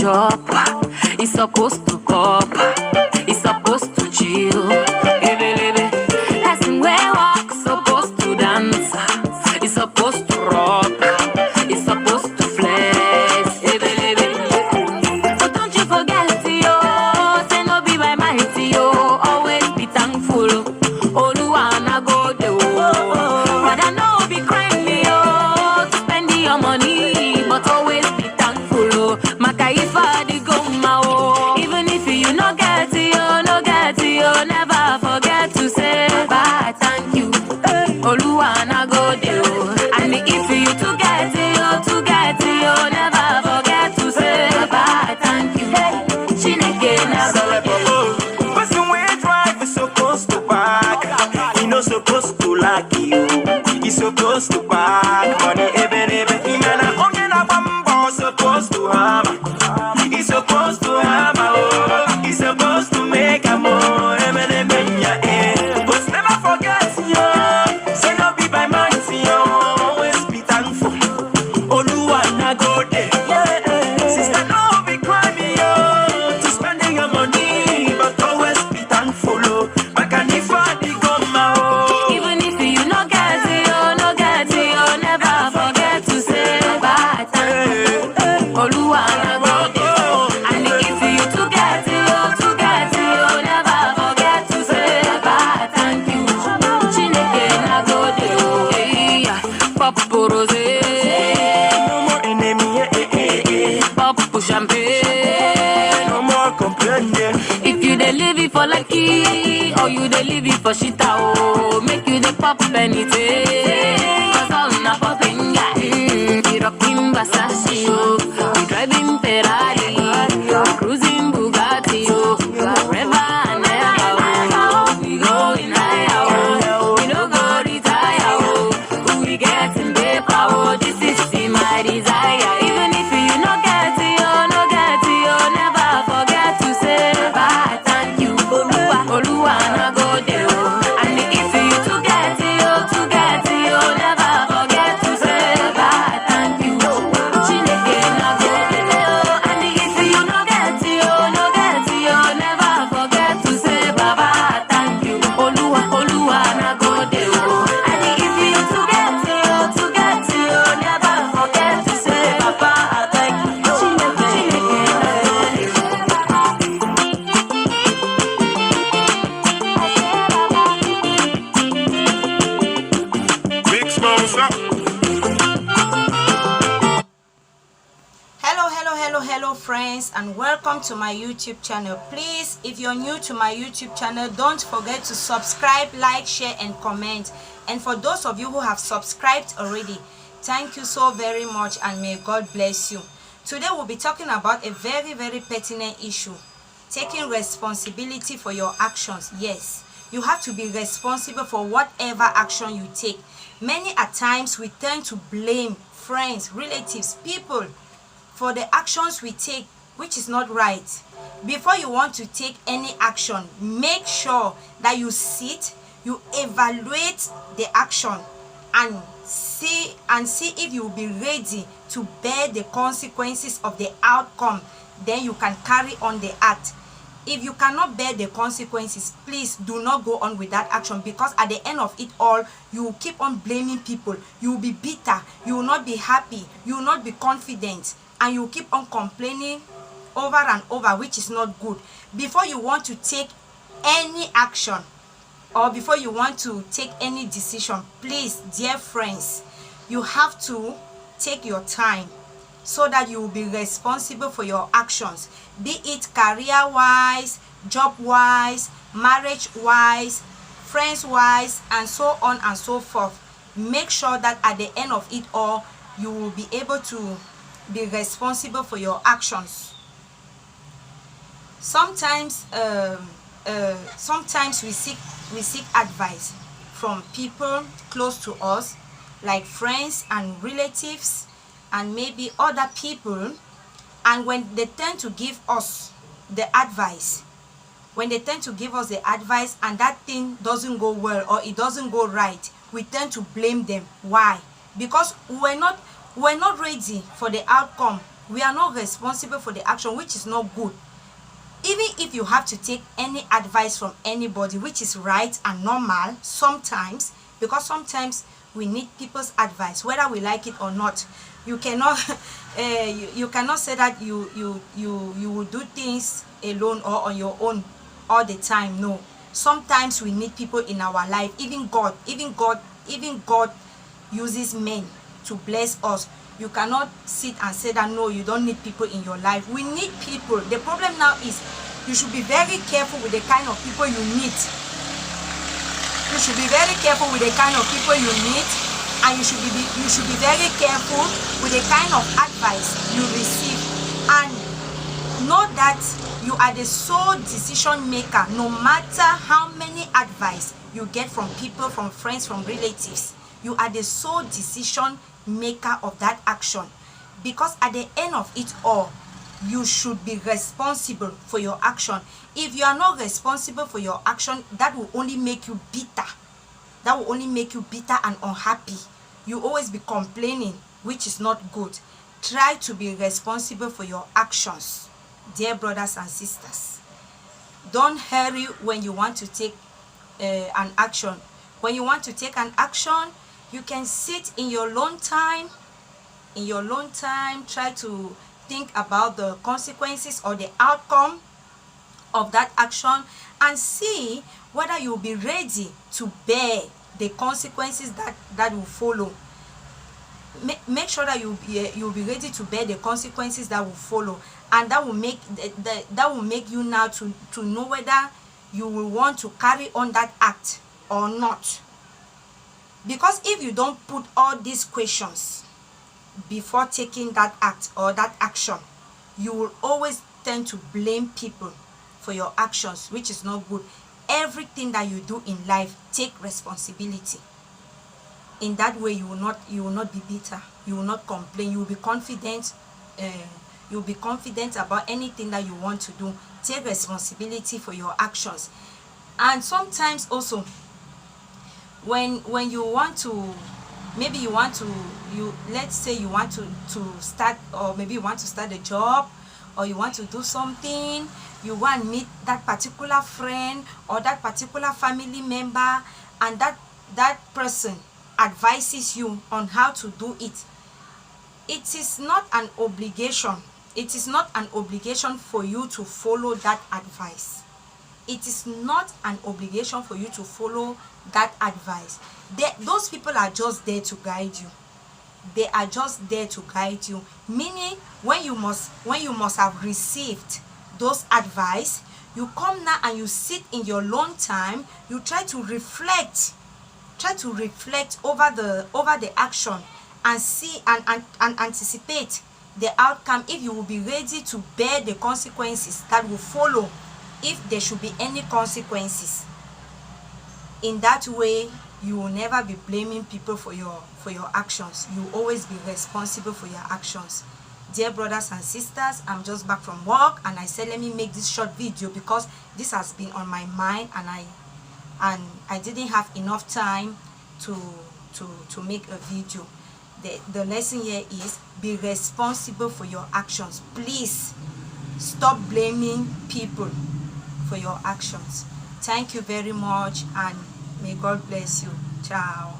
chop, he's supposed to cop, he's supposed to chill. Person where walk supposed to dance, he's supposed to rock, he's supposed to flex. So don't you forget yo, say no be by mighty yo, always be thankful. Oluwana go de but I know be crying me yo, to spend your money, but always be thankful. Makaifa di go ma even if you no get yo, never forget to say bye, thank you. Oluwana go de and if you to get yo, never forget to say bye, thank you. Chineke na go de. Person wey drive is supposed to park. He no supposed to like you. He supposed to park. Money ebe. He na only na bamba supposed to hammer. He supposed to hammer. Oh, he supposed to make a more ebe. But never forget yo. Say no be by might yo. Always be thankful. Oluwana go there. Sister, no be crying yo to spending your money, but always be thankful. Makanifa di goma oh. Even if you no get yo, never forget to say bye, thank you. Oluwana go de. And if you to get yo, never forget to say bye, thank you. Chineke na go de. Papu rose, No more enemy, papu champagne. no more complaining. If you dey live it for lucky, or you dey live it for shita, oh, make you dey pop anything. Cause all na popping guy. We rocking Versace, oh, we driving Ferrari, we cruising Bugatti, oh, forever and ever, oh. We going higher, oh, we no go retire, oh, we getting paper, oh, this is my desire. Even if you no get yo, never forget to say bye, thank you. Oluwana go de and if you to get yo, never forget to say bye, thank you. Chineke na go de and if you no get yo, never forget to say bye, thank you. Oluwana go de and if you to get yo, never forget to say bye, thank you. Big smalls up. Hello friends, and welcome to my YouTube channel. Please, if you're new to my YouTube channel, don't forget to subscribe, like, share and comment. And for those of you who have subscribed already, thank you so very much and may God bless you. Today we'll be talking about a very pertinent issue: taking responsibility for your actions. Yes, you have to be responsible for whatever action you take. Many a times we tend to blame friends, relatives, people for the actions we take, which is not right. Before you want to take any action, make sure that you sit, you evaluate the action and see if you will be ready to bear the consequences of the outcome. Then you can carry on the act. If you cannot bear the consequences, please do not go on with that action, because at the end of it all, you will keep on blaming people. You will be bitter, you will not be happy, you will not be confident, and you will keep on complaining over and over, which is not good. Before you want to take any action, or before you want to take any decision, please, dear friends, you have to take your time so that you will be responsible for your actions, be it career-wise, job-wise, marriage-wise, friends-wise, and so on and so forth. Make sure that at the end of it all, you will be able to be responsible for your actions. Sometimes we seek advice from people close to us, like friends and relatives and maybe other people, and when they tend to give us the advice, and that thing doesn't go well or it doesn't go right, we tend to blame them. Why? Because we're not ready for the outcome We are not responsible for the action, which is not good. Even if you have to take any advice from anybody, which is right and normal sometimes, because sometimes we need people's advice whether we like it or not. You cannot you cannot say that you will do things alone or on your own all the time. No, sometimes we need people in our life. Even God uses men to bless us. You cannot sit and say that no, you don't need people in your life. We need people. The problem now is you should be very careful with the kind of people you meet. You should be very careful with the kind of people you meet, and you should be very careful with the kind of advice you receive. And know that you are the sole decision maker, no matter how many advice you get from people, from friends, from relatives. You are the sole decision maker of that action, because at the end of it all, you should be responsible for your action. If you are not responsible for your action, that will only make you bitter. That will only make you bitter and unhappy. You always be complaining, which is not good. Try to be responsible for your actions, dear brothers and sisters. Don't hurry when you want to take an action. When you want to take an action, you can sit in your alone time. In your alone time, try to think about the consequences or the outcome of that action, and see whether you'll be ready to bear the consequences that will follow. Make sure that you'll be ready to bear the consequences that will follow, and that will make you now to know whether you will want to carry on that act or not. Because if you don't put all these questions before taking that act or that action, you will always tend to blame people for your actions, which is not good. Everything that you do in life, take responsibility. In that way, you will not be bitter. You will not complain. You will be confident. You will be confident about anything that you want to do. Take responsibility for your actions. And sometimes also, when you want to, maybe you want to, let's say you want to start, or maybe you want to start a job, or you want to do something, you want to meet that particular friend or that particular family member, and that person advises you on how to do it. It is not an obligation. It is not an obligation for you to follow that advice. It is not an obligation for you to follow that advice. Those people are just there to guide you. They are just there to guide you. Meaning, when you must have received those advice, you come now and you sit in your alone time. You try to reflect. Try to reflect over the action and see and anticipate the outcome, if you will be ready to bear the consequences that will follow, if there should be any consequences. In that way, you will never be blaming people for your actions. You will always be responsible for your actions. Dear brothers and sisters, I'm just back from work, and I said let me make this short video because this has been on my mind, and I didn't have enough time to make a video. The lesson here is be responsible for your actions. Please stop blaming people for your actions. Thank you very much, and may God bless you. Ciao.